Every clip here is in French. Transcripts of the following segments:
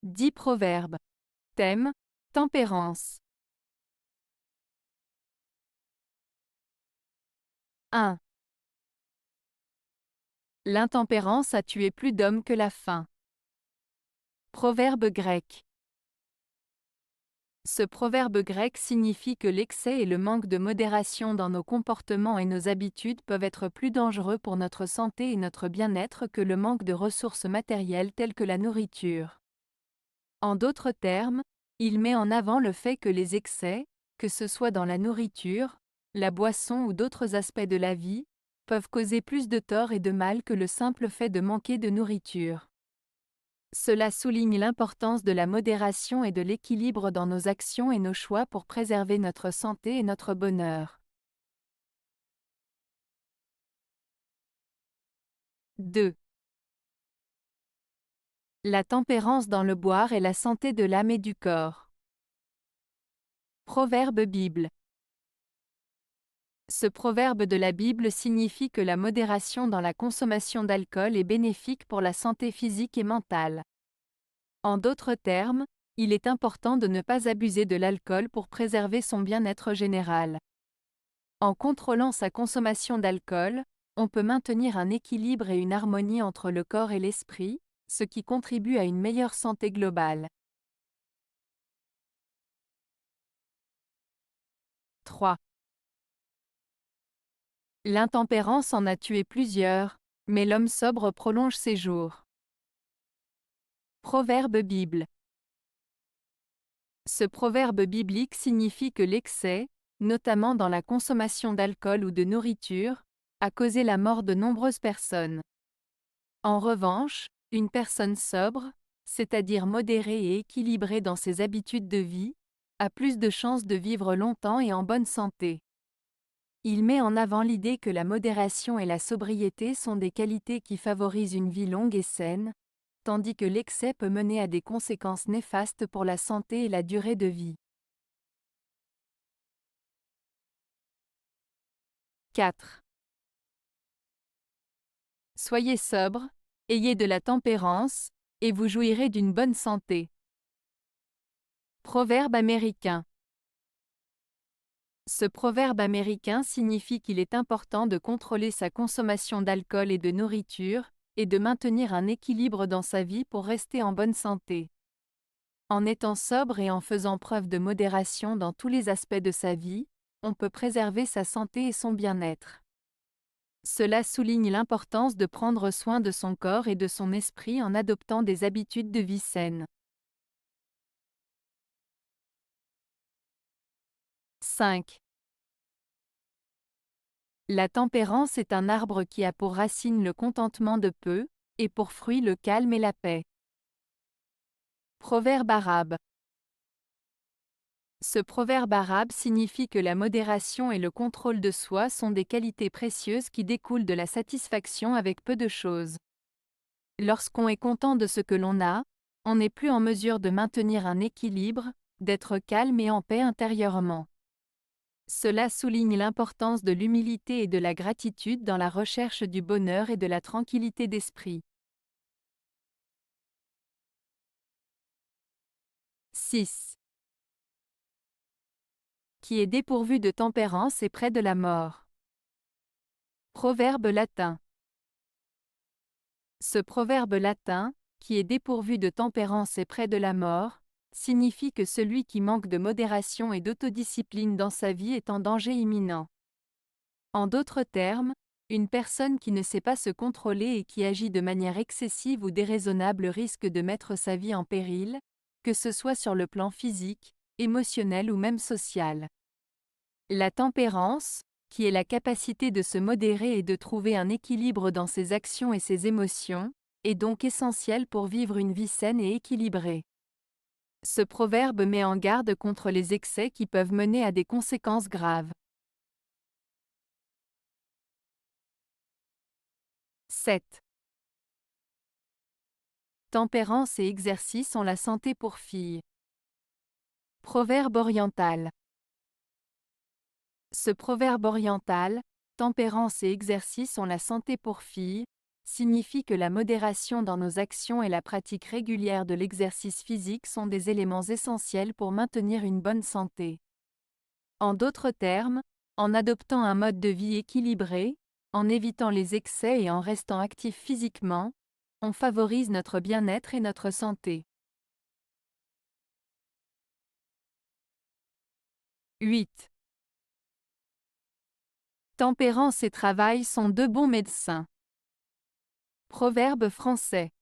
10 proverbes. Thème: tempérance. 1. L'intempérance a tué plus d'hommes que la faim. Proverbe grec. Ce proverbe grec signifie que l'excès et le manque de modération dans nos comportements et nos habitudes peuvent être plus dangereux pour notre santé et notre bien-être que le manque de ressources matérielles telles que la nourriture. En d'autres termes, il met en avant le fait que les excès, que ce soit dans la nourriture, la boisson ou d'autres aspects de la vie, peuvent causer plus de tort et de mal que le simple fait de manquer de nourriture. Cela souligne l'importance de la modération et de l'équilibre dans nos actions et nos choix pour préserver notre santé et notre bonheur. 2. La tempérance dans le boire est la santé de l'âme et du corps. Proverbe Bible. Ce proverbe de la Bible signifie que la modération dans la consommation d'alcool est bénéfique pour la santé physique et mentale. En d'autres termes, il est important de ne pas abuser de l'alcool pour préserver son bien-être général. En contrôlant sa consommation d'alcool, on peut maintenir un équilibre et une harmonie entre le corps et l'esprit, ce qui contribue à une meilleure santé globale. 3. L'intempérance en a tué plusieurs, mais l'homme sobre prolonge ses jours. Proverbe Bible. Ce proverbe biblique signifie que l'excès, notamment dans la consommation d'alcool ou de nourriture, a causé la mort de nombreuses personnes. En revanche, une personne sobre, c'est-à-dire modérée et équilibrée dans ses habitudes de vie, a plus de chances de vivre longtemps et en bonne santé. Il met en avant l'idée que la modération et la sobriété sont des qualités qui favorisent une vie longue et saine, tandis que l'excès peut mener à des conséquences néfastes pour la santé et la durée de vie. 4. Soyez sobre, ayez de la tempérance, et vous jouirez d'une bonne santé. Proverbe américain. Ce proverbe américain signifie qu'il est important de contrôler sa consommation d'alcool et de nourriture, et de maintenir un équilibre dans sa vie pour rester en bonne santé. En étant sobre et en faisant preuve de modération dans tous les aspects de sa vie, on peut préserver sa santé et son bien-être. Cela souligne l'importance de prendre soin de son corps et de son esprit en adoptant des habitudes de vie saines. 5. La tempérance est un arbre qui a pour racine le contentement de peu, et pour fruit le calme et la paix. Proverbe arabe. Ce proverbe arabe signifie que la modération et le contrôle de soi sont des qualités précieuses qui découlent de la satisfaction avec peu de choses. Lorsqu'on est content de ce que l'on a, on n'est plus en mesure de maintenir un équilibre, d'être calme et en paix intérieurement. Cela souligne l'importance de l'humilité et de la gratitude dans la recherche du bonheur et de la tranquillité d'esprit. 6. Qui est dépourvu de tempérance est près de la mort. Proverbe latin. Ce proverbe latin, qui est dépourvu de tempérance et près de la mort, signifie que celui qui manque de modération et d'autodiscipline dans sa vie est en danger imminent. En d'autres termes, une personne qui ne sait pas se contrôler et qui agit de manière excessive ou déraisonnable risque de mettre sa vie en péril, que ce soit sur le plan physique, émotionnel ou même social. La tempérance, qui est la capacité de se modérer et de trouver un équilibre dans ses actions et ses émotions, est donc essentielle pour vivre une vie saine et équilibrée. Ce proverbe met en garde contre les excès qui peuvent mener à des conséquences graves. 7. Tempérance et exercice ont la santé pour fille. Proverbe oriental. Ce proverbe oriental, tempérance et exercice ont la santé pour fille, signifie que la modération dans nos actions et la pratique régulière de l'exercice physique sont des éléments essentiels pour maintenir une bonne santé. En d'autres termes, en adoptant un mode de vie équilibré, en évitant les excès et en restant actif physiquement, on favorise notre bien-être et notre santé. 8. Tempérance et travail sont deux bons médecins. Proverbe français.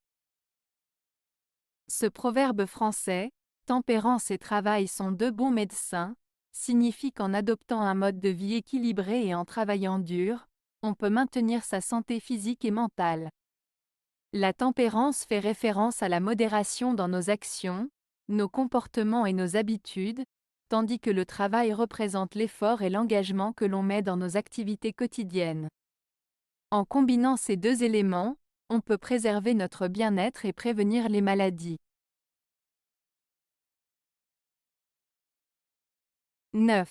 Ce proverbe français, tempérance et travail sont deux bons médecins, signifie qu'en adoptant un mode de vie équilibré et en travaillant dur, on peut maintenir sa santé physique et mentale. La tempérance fait référence à la modération dans nos actions, nos comportements et nos habitudes, tandis que le travail représente l'effort et l'engagement que l'on met dans nos activités quotidiennes. En combinant ces deux éléments, on peut préserver notre bien-être et prévenir les maladies. 9.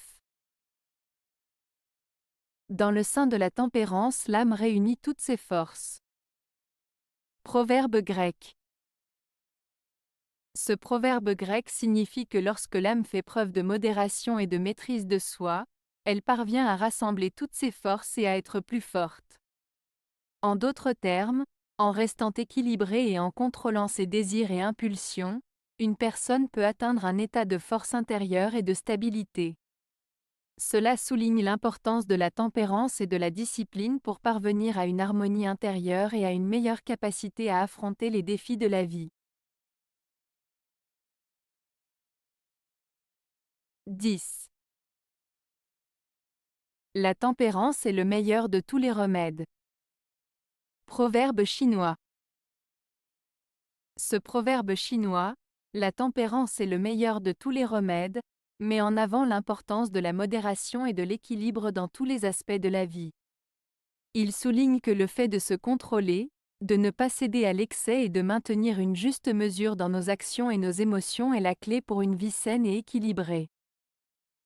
Dans le sein de la tempérance, l'âme réunit toutes ses forces. Proverbe grec. Ce proverbe grec signifie que lorsque l'âme fait preuve de modération et de maîtrise de soi, elle parvient à rassembler toutes ses forces et à être plus forte. En d'autres termes, en restant équilibrée et en contrôlant ses désirs et impulsions, une personne peut atteindre un état de force intérieure et de stabilité. Cela souligne l'importance de la tempérance et de la discipline pour parvenir à une harmonie intérieure et à une meilleure capacité à affronter les défis de la vie. 10. La tempérance est le meilleur de tous les remèdes. Proverbe chinois. Ce proverbe chinois, la tempérance est le meilleur de tous les remèdes, met en avant l'importance de la modération et de l'équilibre dans tous les aspects de la vie. Il souligne que le fait de se contrôler, de ne pas céder à l'excès et de maintenir une juste mesure dans nos actions et nos émotions est la clé pour une vie saine et équilibrée.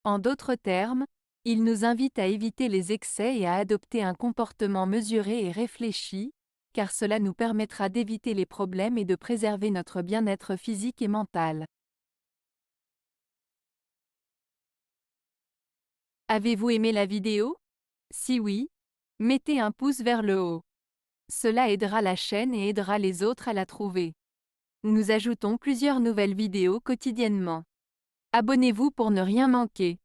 En d'autres termes, il nous invite à éviter les excès et à adopter un comportement mesuré et réfléchi, car cela nous permettra d'éviter les problèmes et de préserver notre bien-être physique et mental. Avez-vous aimé la vidéo? Si oui, mettez un pouce vers le haut. Cela aidera la chaîne et aidera les autres à la trouver. Nous ajoutons plusieurs nouvelles vidéos quotidiennement. Abonnez-vous pour ne rien manquer.